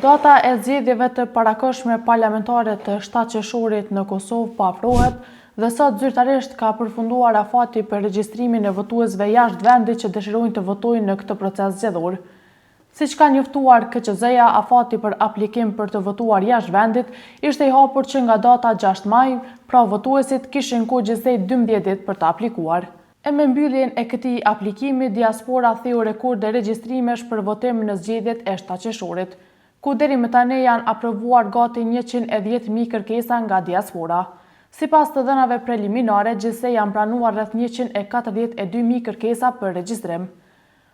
Data e zgjedhjeve të parakohshme parlamentare të 7 qershorit në Kosovë po afrohet dhe sot zyrtarisht ka përfunduar afati për regjistrimin e votuesve jashtë vendit që dëshirojnë të votojnë në këtë proces zgjedhor. Siç ka njoftuar KQZ-ja, afati për aplikim për të votuar jashtë vendit ishte i hapur që nga data 6 maj, pra votuesit kishin kohë gjithsej 12 ditë për të aplikuar. E me mbylljen e këtij aplikimi, diaspora theu rekorde regjistrimesh për votim në zgjedhjet e 7 qershorit, ku deri më tani janë aprovuar gati 110.000 kërkesa nga diaspora. Sipas të dhënave preliminare, gjithsej janë pranuar rreth 142.000 kërkesa për regjistrim.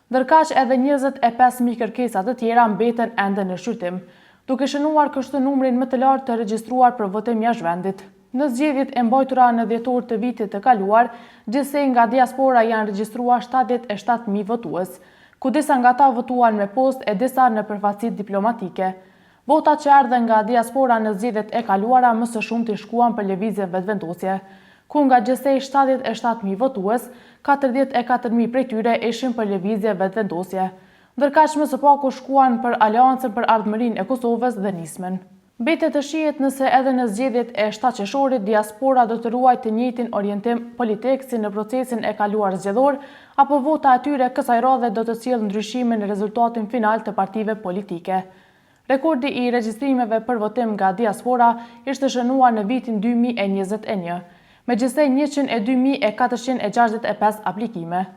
Ndërkaq edhe 25.000 kërkesa të tjera mbeten ende në shqyrtim, duke shënuar kështu numrin më të lartë të regjistruar për votim jashtë vendit. Në zgjedhjet e mbajtura në dhjetor të vitit të kaluar, gjithsej nga diaspora janë regjistruar 77.000 votues, ku disa nga ta votuan me post e disa në përfaqësi diplomatike. Votat që erdhen nga diaspora në zgjedhjet e kaluara më së shumti shkuan për lëvizjen vetvendosje, ku nga gjithsej 77.000 votues, 44.000 prej tyre ishin për lëvizje vetvendosje, ndërkaq më së paku shkuan për Aleancën për Ardhmërinë e Kosovës dhe Nismën. Mbetet të shihet nëse edhe në zgjedhjet e 7 qershorit diaspora do të ruajë të njëjtin orientim politik si në procesin e kaluar zgjedhor, apo vota e tyre kësaj radhe do të sjellë ndryshime në rezultatin final të partive politike. Rekordi i regjistrimeve për votim nga diaspora ishte shënuar në vitin 2021, me gjithsej 102.465 aplikime.